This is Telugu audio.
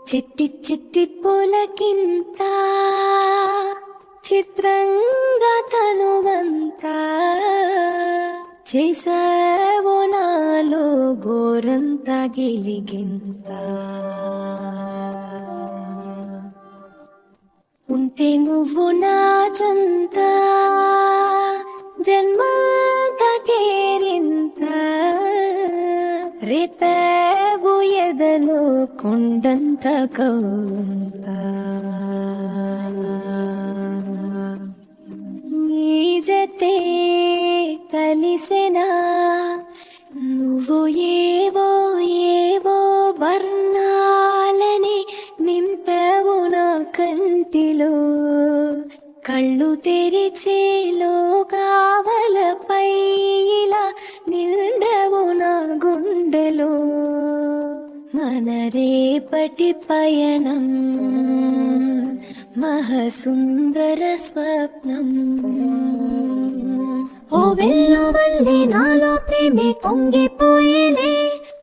చిట్టి చిట్టి పులకింత చిత్రంగా తనువంతా చేసావో నాలో గోరంత గిలిగింత ఉంటే నువ్వు నా చంత జన్మంత కేరింత రేపావు ఎదలో కొండంత కౌంత నీ జతే కలిసెనా నువ్వు ఏవో ఏవో వర్ణాలని నింపావు నా కంటిలో కళ్ళు తెరిచేలో కావలపై ఇలా నిండవు నా గుండెలో మన రేపటి పయనం మహసుందర స్వప్నం ఓ వెల్లువల్లే నాలో ప్రేమే పొంగిపోయేలే